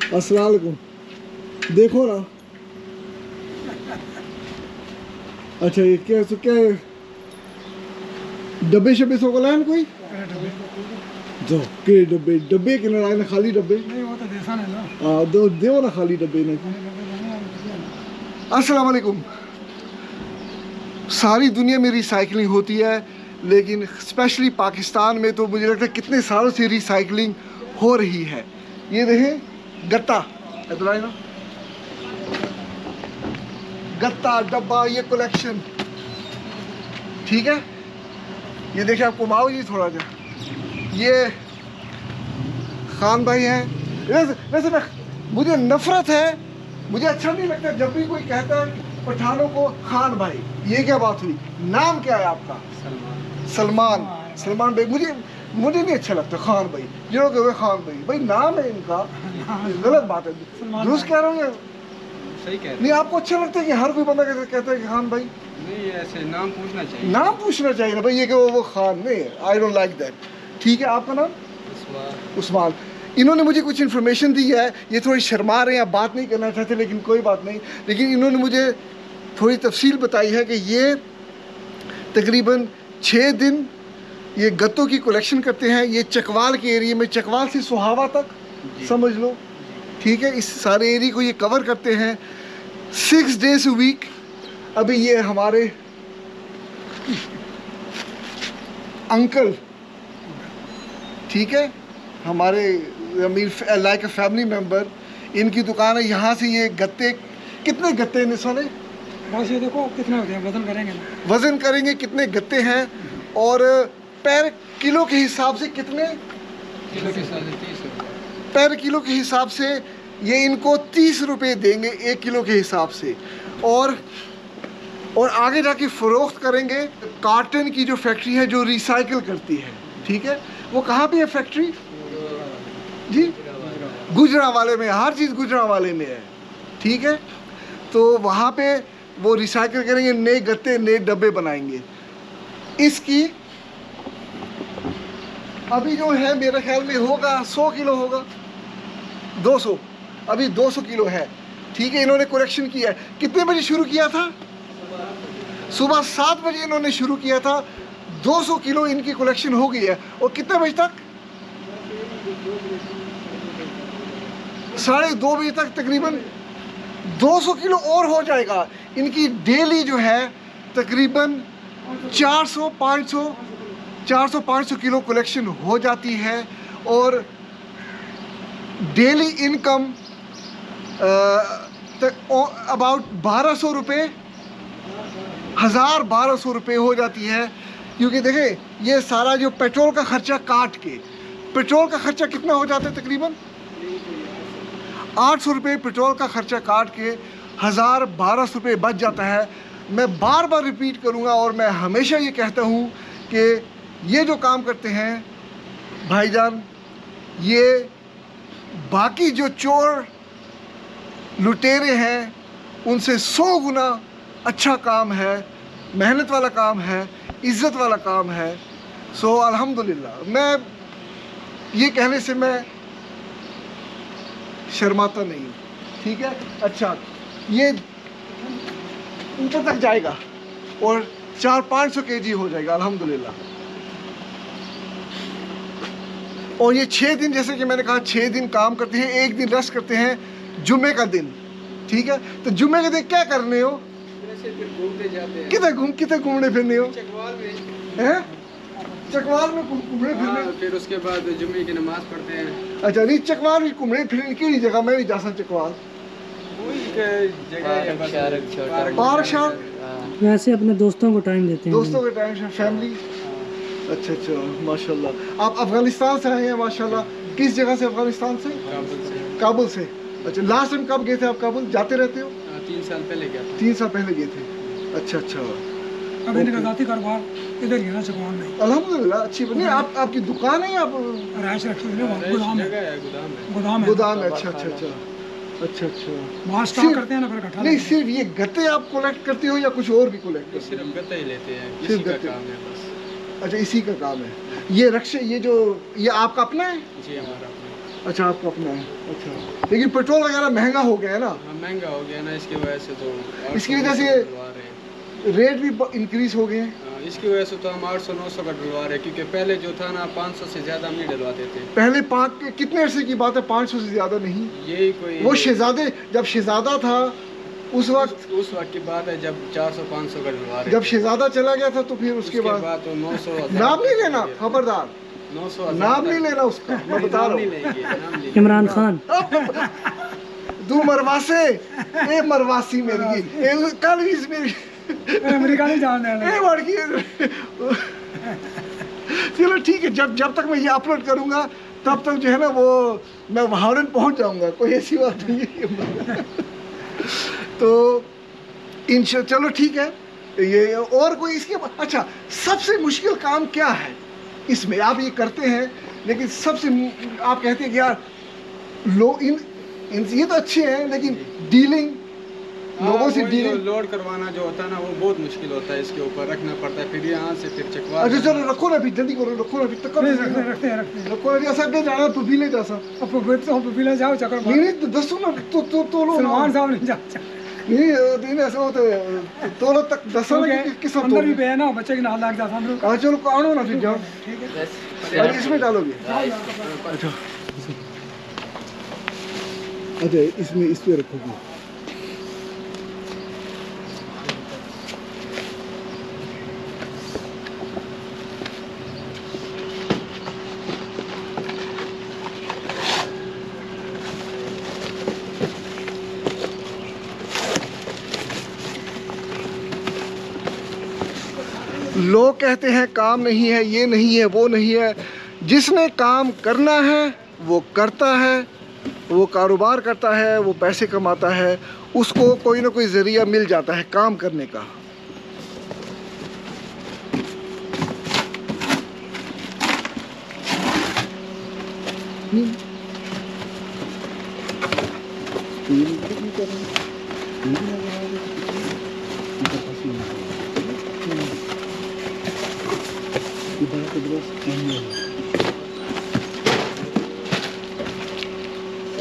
अस्सलाम वालेकुम। देखो ना, अच्छा ये क्या डब्बे शब्बे सो को लाइन कोई जो के डब्बे के ना खाली डब्बे नहीं वो तो देसा है ना। दो देव ना खाली डब्बे ने। अस्सलाम वालेकुम। सारी दुनिया में रिसाइकलिंग होती है, लेकिन स्पेशली पाकिस्तान में तो मुझे लगता है कितने सालों से रिसाइकलिंग हो रही है। ये देखें गत्ता, इधर आए ना, गत्ता डब्बा, ये कलेक्शन, ठीक है। ये देखिए, आपको माओ जी थोड़ा सा, ये खान भाई हैं। वैसे मैं, मुझे नफरत है, मुझे अच्छा नहीं लगता जब भी कोई कहता है पठानों को खान भाई। ये क्या बात हुई? नाम क्या है आपका? सलमान। सलमान भाई मुझे नहीं अच्छा लगता खान भाई। जो कहे खान भाई नाम है इनका, गलत बात है। दुरुस्त कह रहे हो? सही कह रहे नहीं, आपको अच्छा लगता है कि हर कोई बंदा कहता है कि खान भाई? नहीं, ऐसे नाम पूछना चाहिए। नाम पूछना चाहिए ना भाई, ये कि वो खान नहीं। I don't like that. ठीक है, आपका नाम? उस्मान। इन्होंने मुझे कुछ इन्फॉर्मेशन दी है, ये थोड़ी शर्मा रहे हैं, बात नहीं करना चाहते, लेकिन कोई बात नहीं। लेकिन इन्होंने मुझे थोड़ी तफसील बताई है कि ये तकरीबन 6 दिन ये गत्तों की कलेक्शन करते हैं। ये चकवाल के एरिया में, चकवाल से सुहावा तक समझ लो, ठीक है, इस सारे एरिया को ये कवर करते हैं 6 days a week। अभी ये हमारे अंकल, ठीक है, हमारे लाइक अ फैमिली मेम्बर, इनकी दुकान है। यहाँ से ये गत्ते, कितने गत्ते हैं सोने? बस ये देखो कितने होते हैं, वजन करेंगे ना। वजन करेंगे कितने गत्ते हैं, और पैर किलो के हिसाब से कितने? किलो के हिसाब से 30 रुपये। पैर किलो के हिसाब से ये इनको 30 रुपये देंगे 1 किलो के हिसाब से। और आगे जाके फ़रोख्त करेंगे। कार्टन की जो फैक्ट्री है जो रिसाइकिल करती है, ठीक है, वो कहाँ पे है फैक्ट्री जी? गुजरांवाले में। हर चीज़ गुजरांवाले में है, ठीक है। तो वहाँ पे वो रिसाइकिल करेंगे, नए गत्ते, नए डब्बे बनाएंगे। इसकी अभी जो है मेरे ख्याल में होगा 100 किलो होगा, 200, अभी 200 किलो है, ठीक है। इन्होंने कलेक्शन किया है। कितने बजे शुरू किया था? सुबह 7 बजे इन्होंने शुरू किया था। 200 किलो इनकी कलेक्शन हो गई है। और कितने बजे तक? 2:30 बजे तक तकरीबन 200 किलो और हो जाएगा। इनकी डेली जो है तकरीबन 400-500 किलो कलेक्शन हो जाती है। और डेली इनकम अबाउट 1200 रुपये, 1200 रुपये हो जाती है। क्योंकि देखें, ये सारा जो पेट्रोल का खर्चा काट के, पेट्रोल का खर्चा कितना हो जाता है? तकरीबन 800 रुपये पेट्रोल का खर्चा काट के 1200 रुपये बच जाता है। मैं बार बार रिपीट करूँगा, और मैं हमेशा ये कहता हूँ कि ये जो काम करते हैं भाईजान, ये बाकी जो चोर लुटेरे हैं उनसे 100 गुना अच्छा काम है, मेहनत वाला काम है, इज़्ज़त वाला काम है। सो अल्हम्दुलिल्लाह, मैं ये कहने से मैं शर्माता नहीं हूँ, ठीक है। अच्छा, ये ऊपर तक जाएगा और 400-500 kg हो जाएगा अल्हम्दुलिल्लाह। और ये 6 दिन, जैसे कि मैंने कहा, 6 दिन काम करते हैं, 1 दिन रेस्ट करते हैं, जुम्मे का दिन, ठीक है। तो जुम्मे के दिन क्या करने हो? घूमते जाते हैं। कितने घूमने फिरने हो? चकवाल में हैं? चकवाल में घूमने फिरने? फिर उसके बाद जुम्मे की नमाज पढ़ते हैं। अच्छा, नहीं चकवाल में घूमने फिरने की जगह मैं भी जा सकता चकवाल? Park shark? वैसे अपने दोस्तों को टाइम देते हैं। दोस्तों के टाइम से, फैमिली। अच्छा, माशाल्लाह। आप अफगानिस्तान से आए हैं माशाल्लाह। किस जगह से? अफगानिस्तान से? काबुल से। अच्छा, लास्ट टाइम कब गए थे आप काबुल? जाते रहते हो? 3 साल पहले गया था। 3 साल पहले गए थे। अच्छा। अभी इनका जाती कारोबार इधर ही है ना, चकवाल में। अल्हम्दुलिल्लाह, अच्छी बनी। आपकी दुकान है? आप राइस रखी हुई है, गोदाम है। गोदाम है। अच्छा। वहाँ स्टॉक करते हैं ना, फिर इकट्ठा। नहीं, सिर्फ ये गत्ते आप कलेक्ट करते हो या कुछ और भी कलेक्ट करते हो? सिर्फ गत्ता ही लेते हैं, सिर्फ इसी का गत्ते। काम है बस। अच्छा, इसी का काम है। ये रक्शे, ये आपका अपना है? जी, हमारा अपना। अच्छा आपका अपना है, अच्छा। लेकिन पेट्रोल वगैरह महंगा हो गया है ना, हाँ, महंगा हो गया ना, इसकी वजह से तो इसकी वजह 800-900 से का डलवा रहे हैं। रेट भी इंक्रीज हो गए हैं। इसकी वजह से तो हम 800-900 का डलवा रहे हैं, क्योंकि पहले जो था ना 500 से ज़्यादा हम नहीं डलवाते थे। पहले कितने अरसे की बात है, 500 से ज़्यादा नहीं। यही कोई वो शहजादे, जब शहजादा था उस वक्त की बात है, जब 400-500 का डलवा रहे जब थे। शहजादा चला गया था तो फिर उसके बाद तो 900 नाम नहीं लेना, खबरदार 900 नाम नहीं लेना उसका, मैं बता रहा हूँ। इमरान खान दो मरवासे, ए मरवासी मेरी, ए कल इस मेरी, अमेरिका नहीं जाने ए लड़की। चलो ठीक है, जब तक मैं ये अपलोड करूँगा तब तक जो है ना वो मैं हॉलैंड पहुँच जाऊँगा, कोई ऐसी बात नहीं है। तो चलो ठीक है। ये और कोई इसके अच्छा, सबसे मुश्किल काम क्या है इसमें? आप ये करते हैं लेकिन सबसे आप कहते हैं कि यार ये तो अच्छे हैं लेकिन डीलिंग लोगों से डीलिंग, लोड करवाना जो होता है ना वो बहुत मुश्किल होता है, इसके ऊपर रखना पड़ता है, फिर यहाँ से फिर चकवा। अच्छा चलो रखो ना, अभी जल्दी करो, रखो ना अभी तक, रखते हैं रखो ना, जैसा अगर जाना तो भी ले जा सा, अब पपीला जाओ चक्कर मार। नहीं तो दसो ना, तो लो सलमान साहब नहीं जा नहीं ऐसा होता है, तो लो तक दसो ना कि किस अंदर भी पे है ना, बच्चे के नाल लग जाता अंदर। हाँ चलो कानो ना फिर जाओ, ठीक है अरे इसमें डालोगे? अच्छा अच्छा, इसमें इस पे रखोगे। लोग कहते हैं काम नहीं है, ये नहीं है, वो नहीं है। जिसने काम करना है वो करता है, वो कारोबार करता है, वो पैसे कमाता है, उसको कोई ना कोई ज़रिया मिल जाता है काम करने का।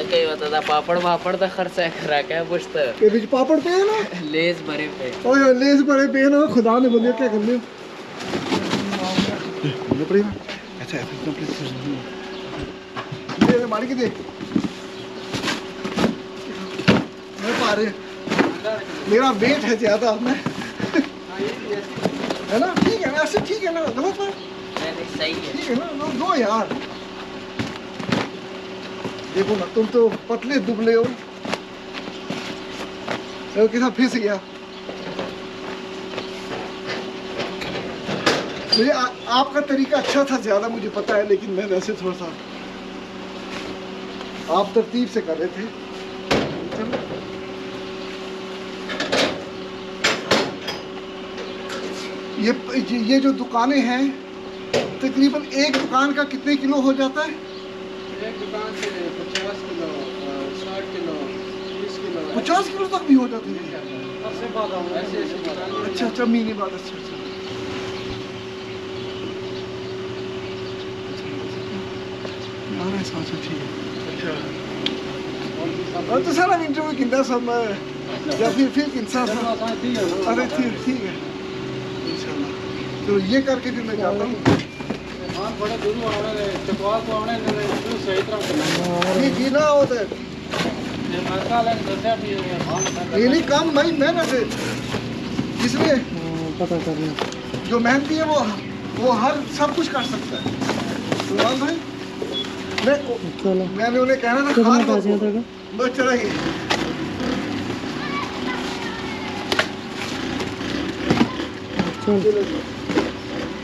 कई बता पापड़ वापड़ तो खर्चा करा क्या पूछता के बीच पापड़ पे है ना, लेस भरे पे ओए लेस बड़े पे है ना, खुदा ने बोलिया क्या कर लियो पड़ेगा। अच्छा इतना प्लेट ये मारी के दे मैं पा रहे, मेरा वेट है ज़्यादा मैं है ना, ठीक है ना, ऐसे ठीक है ना, गलत है, नहीं सही है, ठीक है ना, दो यार। देखो ना तुम तो पतले दुबले हो, कितना फिस गया। मुझे आपका तरीका अच्छा था ज़्यादा, मुझे पता है, लेकिन मैं वैसे थोड़ा सा आप तरतीब से कर रहे थे। चलो ये जो दुकानें हैं तकरीबन एक दुकान का कितने किलो हो जाता है? एक दुकान से 50 किलो, 60 किलो, 30 किलो, 50 किलो तक भी हो जाती है। ऐसे अच्छा अच्छा, मीनी बात, अच्छा अच्छा। अच्छा ठीक है, अच्छा तो सर इंटरव्यू कितना समय या फिर इंसान, अरे ठीक है इंशाल्लाह। तो ये करके फिर मैं जाता हूँ। ये गीला होता है, ये नहीं काम भाई मेहनत है, इसलिए पता करना जो मेहनती है वो हर सब कुछ कर सकता है। सुमान भाई मैंने उन्हें कहना था खान बस चला गया।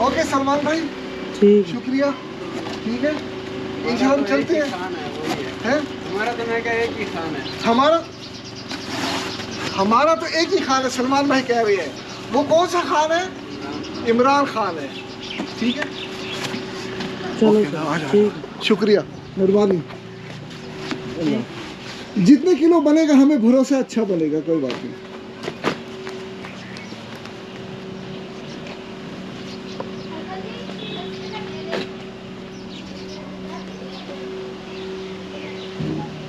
ओके सलमान भाई, ठीक शुक्रिया, ठीक है इंशाल्लाह हम चलते हैं। खान है वो ही है। हैं हमारा तो मैं क्या एक ही खान है। हमारा तो एक ही खान है, सलमान भाई कह रहे हैं। वो कौन सा खान है? इमरान खान है, ठीक है चलो ठीक, शुक्रिया, मेहरबानी। जितने किलो बनेगा हमें भरोसा अच्छा बनेगा, कोई बात नहीं। है।